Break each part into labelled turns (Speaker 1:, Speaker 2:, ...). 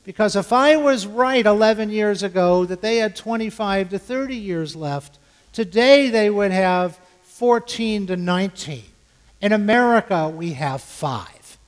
Speaker 1: Because if I was right 11 years ago that they had 25 to 30 years left, today they would have 14 to 19. In America, we have 5.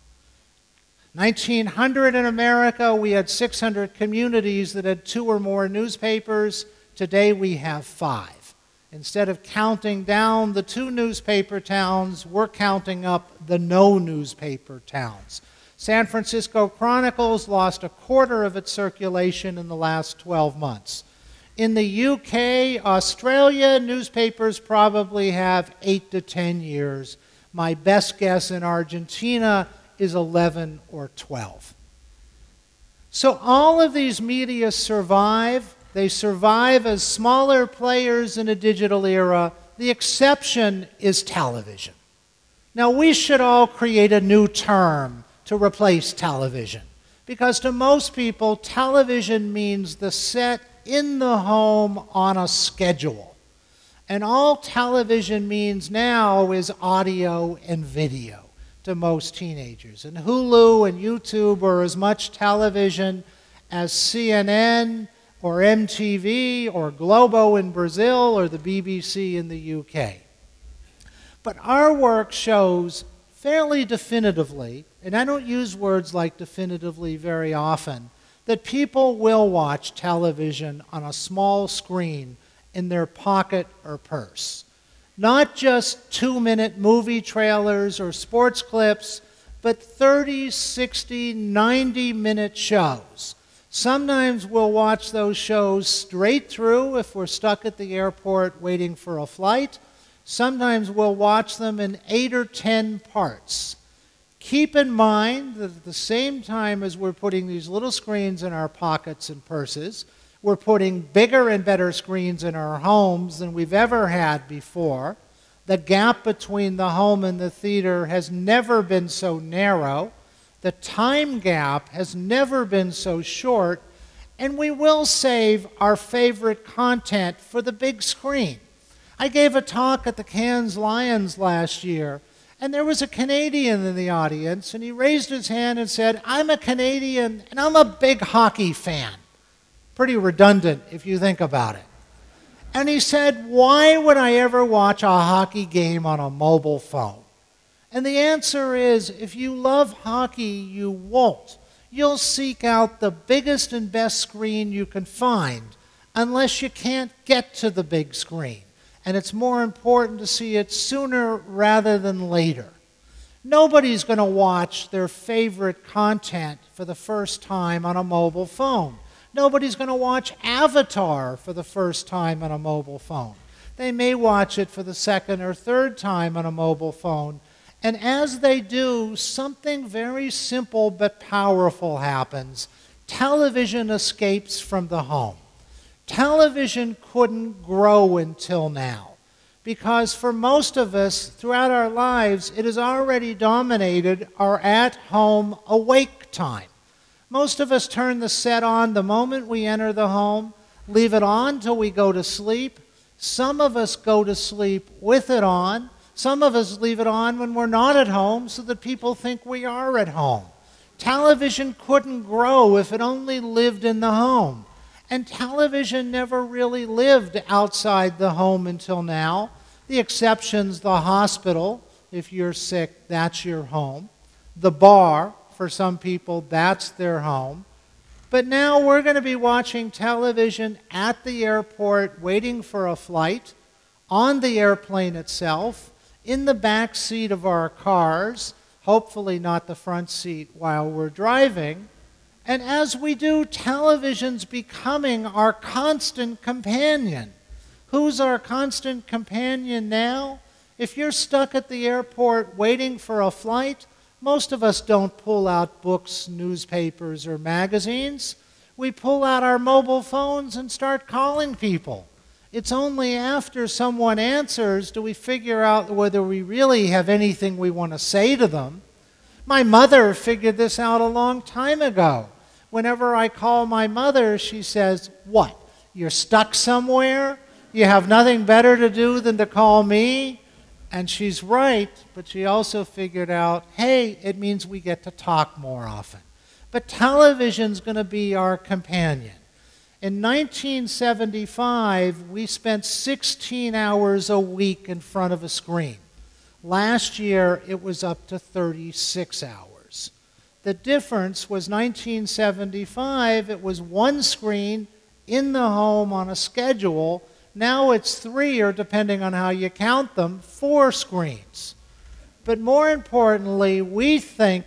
Speaker 1: 1900 in America, we had 600 communities that had 2 or more newspapers. Today we have 5. Instead of counting down the 2 newspaper towns, we're counting up the no newspaper towns. San Francisco Chronicles lost 1/4 of its circulation in the last 12 months. In the UK, Australia, newspapers probably have 8 to 10 years. My best guess in Argentina is 11 or 12. So all of these media survive. They survive as smaller players in a digital era. The exception is television. Now, we should all create a new term to replace television, because to most people, television means the set in the home on a schedule. And all television means now is audio and video to most teenagers. And Hulu and YouTube are as much television as CNN or MTV or Globo in Brazil or the BBC in the UK. But our work shows fairly definitively, and I don't use words like definitively very often, that people will watch television on a small screen in their pocket or purse. Not just 2-minute movie trailers or sports clips, but 30, 60, 90-minute shows. Sometimes we'll watch those shows straight through if we're stuck at the airport waiting for a flight. Sometimes we'll watch them in 8 or 10 parts. Keep in mind that at the same time as we're putting these little screens in our pockets and purses, we're putting bigger and better screens in our homes than we've ever had before. The gap between the home and the theater has never been so narrow. The time gap has never been so short. And we will save our favorite content for the big screen. I gave a talk at the Cannes Lions last year, and there was a Canadian in the audience, and he raised his hand and said, "I'm a Canadian, and I'm a big hockey fan." Pretty redundant if you think about it. And he said, "Why would I ever watch a hockey game on a mobile phone?" And the answer is, if you love hockey, you won't. You'll seek out the biggest and best screen you can find, unless you can't get to the big screen. And it's more important to see it sooner rather than later. Nobody's going to watch their favorite content for the first time on a mobile phone. Nobody's going to watch Avatar for the first time on a mobile phone. They may watch it for the second or third time on a mobile phone. And as they do, something very simple but powerful happens. Television escapes from the home. Television couldn't grow until now, because for most of us throughout our lives, it has already dominated our at-home awake time. Most of us turn the set on the moment we enter the home, leave it on till we go to sleep. Some of us go to sleep with it on. Some of us leave it on when we're not at home so that people think we are at home. Television couldn't grow if it only lived in the home. And television never really lived outside the home until now. The exception's the hospital. If you're sick, that's your home. The bar, for some people, that's their home. But now we're going to be watching television at the airport, waiting for a flight, on the airplane itself, in the back seat of our cars, hopefully not the front seat while we're driving. And as we do, television's becoming our constant companion. Who's our constant companion now? If you're stuck at the airport waiting for a flight, most of us don't pull out books, newspapers, or magazines. We pull out our mobile phones and start calling people. It's only after someone answers do we figure out whether we really have anything we want to say to them. My mother figured this out a long time ago. Whenever I call my mother, she says, "What, you're stuck somewhere? You have nothing better to do than to call me?" And she's right, but she also figured out, hey, it means we get to talk more often. but television's going to be our companion. In 1975, we spent 16 hours a week in front of a screen. Last year, it was up to 36 hours. The difference was 1975, it was one screen in the home on a schedule. Now it's 3, or depending on how you count them, 4 screens. But more importantly, we think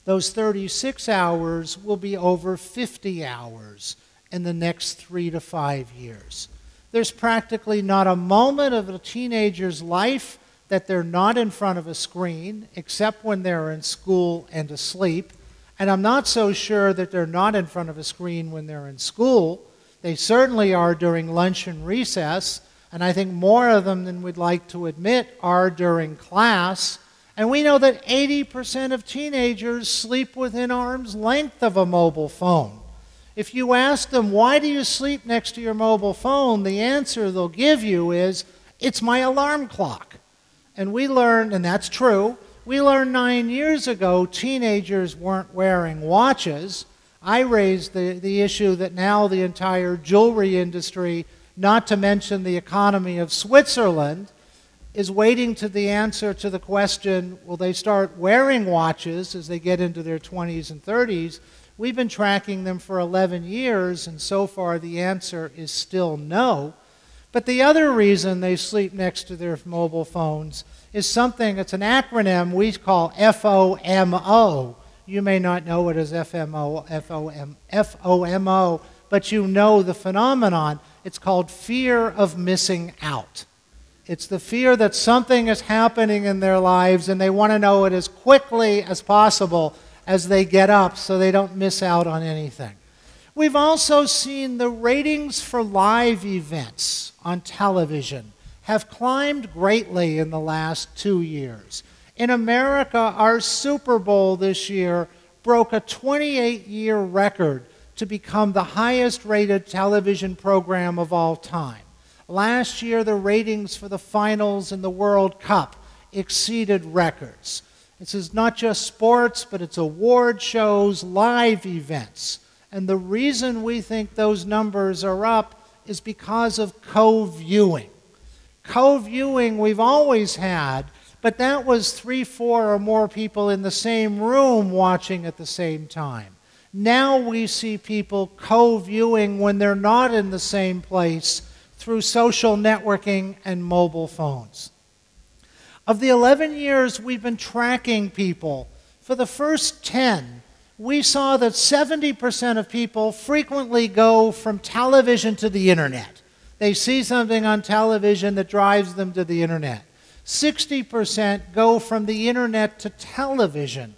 Speaker 1: those 36 hours will be over 50 hours in the next 3 to 5 years. There's practically not a moment of a teenager's life that they're not in front of a screen, except when they're in school and asleep. And I'm not so sure that they're not in front of a screen when they're in school. They certainly are during lunch and recess, and I think more of them than we'd like to admit are during class. And we know that 80% of teenagers sleep within arm's length of a mobile phone. If you ask them, why do you sleep next to your mobile phone, the answer they'll give you is, it's my alarm clock. And we learned, and that's true, we learned 9 years ago teenagers weren't wearing watches. I raised the issue that now the entire jewelry industry, not to mention the economy of Switzerland, is waiting to the answer to the question, will they start wearing watches as they get into their 20s and 30s? We've been tracking them for 11 years, and so far the answer is still no. But the other reason they sleep next to their mobile phones is something, it's an acronym we call FOMO. You may not know it as FOMO, but you know the phenomenon. It's called fear of missing out. It's the fear that something is happening in their lives and they want to know it as quickly as possible as they get up so they don't miss out on anything. We've also seen the ratings for live events on television have climbed greatly in the last 2 years. In America, our Super Bowl this year broke a 28-year record to become the highest-rated television program of all time. Last year, the ratings for the finals in the World Cup exceeded records. This is not just sports, but it's award shows, live events. And the reason we think those numbers are up is because of co-viewing. Co-viewing we've always had, but that was 3, 4, or more people in the same room watching at the same time. Now we see people co-viewing when they're not in the same place through social networking and mobile phones. Of the 11 years we've been tracking people, for the first 10, we saw that 70% of people frequently go from television to the internet. They see something on television that drives them to the internet. 60% go from the internet to television.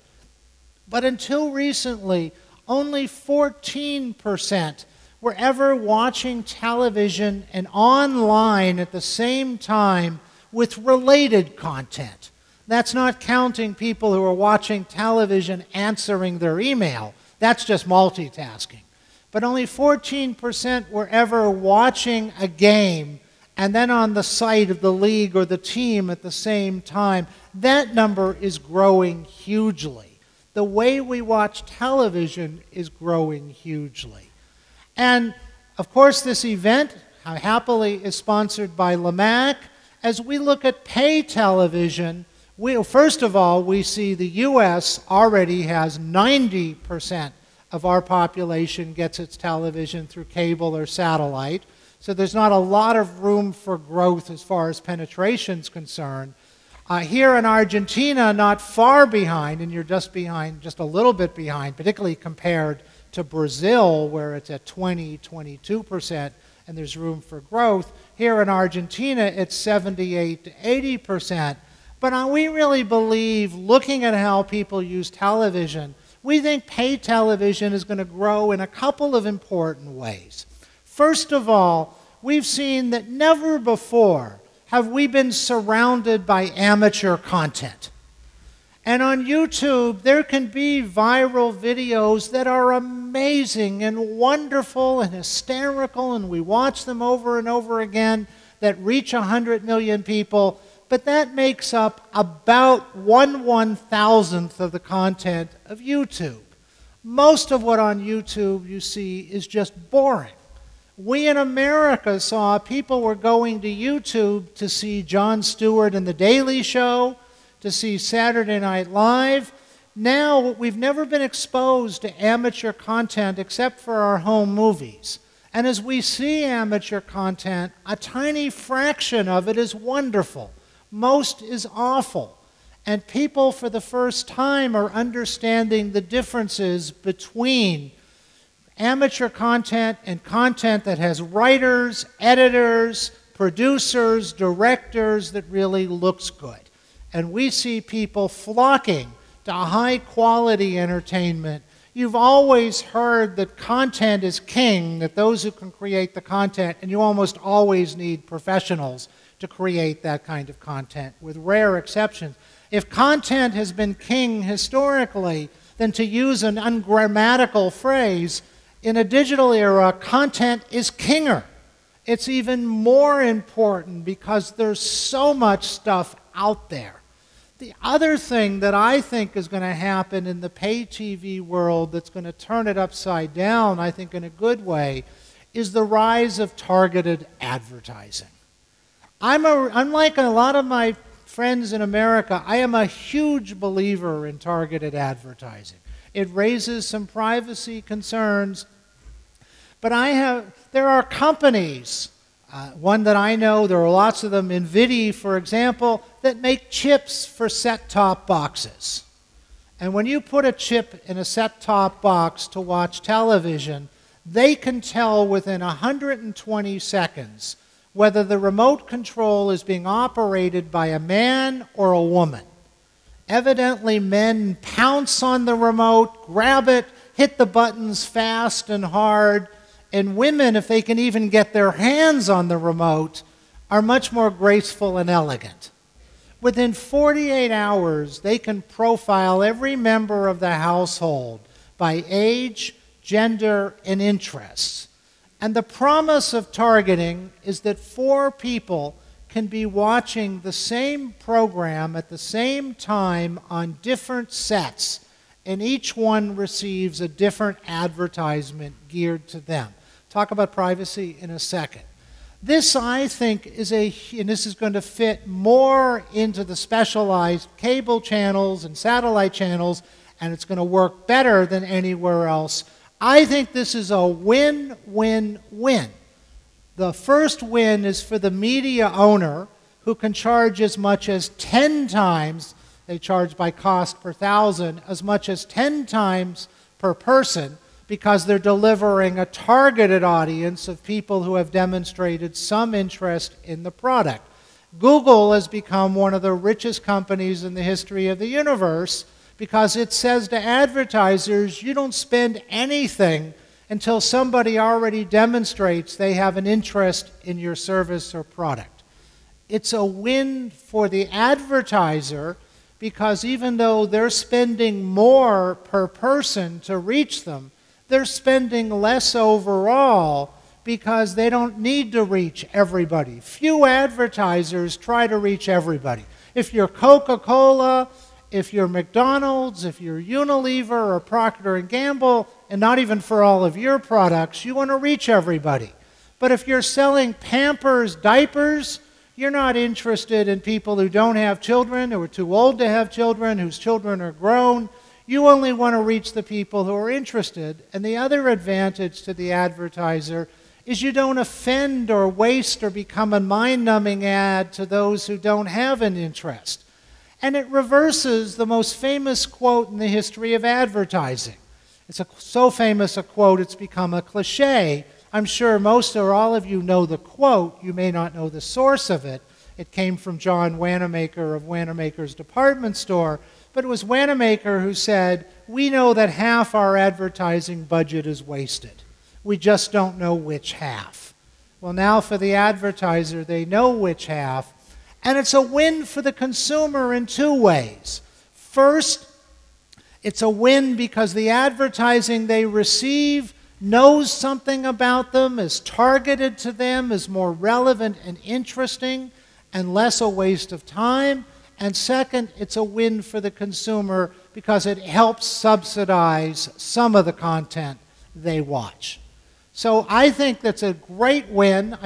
Speaker 1: But until recently, only 14% were ever watching television and online at the same time with related content. That's not counting people who are watching television answering their email. That's just multitasking. But only 14% were ever watching a game and then on the site of the league or the team at the same time. That number is growing hugely. The way we watch television is growing hugely. And, of course, this event, happily, is sponsored by LAMAC. As we look at pay television, first of all, we see the U.S. already has 90% of our population gets its television through cable or satellite. So there's not a lot of room for growth as far as penetration is concerned. Here in Argentina, not far behind, and you're just behind, just a little bit behind, particularly compared to Brazil, where it's at 20, 22%, and there's room for growth. Here in Argentina, it's 78 to 80%. But we really believe, looking at how people use television, we think pay television is going to grow in a couple of important ways. First of all, we've seen that never before have we been surrounded by amateur content. And on YouTube, there can be viral videos that are amazing and wonderful and hysterical, and we watch them over and over again, that reach 100 million people, but that makes up about 1/1000th of the content of YouTube. Most of what on YouTube you see is just boring. We in America saw people were going to YouTube to see Jon Stewart and The Daily Show, to see Saturday Night Live. Now, we've never been exposed to amateur content except for our home movies. And as we see amateur content, a tiny fraction of it is wonderful. Most is awful. And people, for the first time, are understanding the differences between amateur content and content that has writers, editors, producers, directors that really looks good. And we see people flocking to high-quality entertainment. You've always heard that content is king, that those who can create the content, and you almost always need professionals to create that kind of content, with rare exceptions. If content has been king historically, then to use an ungrammatical phrase, in a digital era, content is kinger. It's even more important because there's so much stuff out there. The other thing that I think is going to happen in the pay TV world that's going to turn it upside down, I think in a good way, is the rise of targeted advertising. Unlike a lot of my friends in America, I am a huge believer in targeted advertising. It raises some privacy concerns, but there are companies, one that I know, there are lots of them, NVIDIA, for example, that make chips for set-top boxes. And when you put a chip in a set-top box to watch television, they can tell within 120 seconds whether the remote control is being operated by a man or a woman. Evidently, men pounce on the remote, grab it, hit the buttons fast and hard, and women, if they can even get their hands on the remote, are much more graceful and elegant. Within 48 hours, they can profile every member of the household by age, gender, and interests. And the promise of targeting is that 4 people can be watching the same program at the same time on different sets, and each one receives a different advertisement geared to them. Talk about privacy in a second. This, I think, and this is going to fit more into the specialized cable channels and satellite channels, and it's going to work better than anywhere else. I think this is a win-win-win. The first win is for the media owner, who can charge as much as 10 times, they charge by cost per thousand, as much as 10 times per person, because they're delivering a targeted audience of people who have demonstrated some interest in the product. Google has become one of the richest companies in the history of the universe because it says to advertisers, you don't spend anything until somebody already demonstrates they have an interest in your service or product. It's a win for the advertiser because even though they're spending more per person to reach them, they're spending less overall because they don't need to reach everybody. Few advertisers try to reach everybody. If you're Coca-Cola, if you're McDonald's, if you're Unilever or Procter & Gamble, and not even for all of your products, you want to reach everybody. But if you're selling Pampers diapers, you're not interested in people who don't have children, who are too old to have children, whose children are grown. You only want to reach the people who are interested. And the other advantage to the advertiser is you don't offend or waste or become a mind-numbing ad to those who don't have an interest. And it reverses the most famous quote in the history of advertising. It's so famous a quote it's become a cliche. I'm sure most or all of you know the quote. You may not know the source of it. It came from John Wanamaker of Wanamaker's Department Store. But it was Wanamaker who said, we know that half our advertising budget is wasted. We just don't know which half. Well, now for the advertiser, they know which half. And it's a win for the consumer in 2 ways. First, it's a win because the advertising they receive knows something about them, is targeted to them, is more relevant and interesting, and less a waste of time. And second, it's a win for the consumer because it helps subsidize some of the content they watch. So I think that's a great win.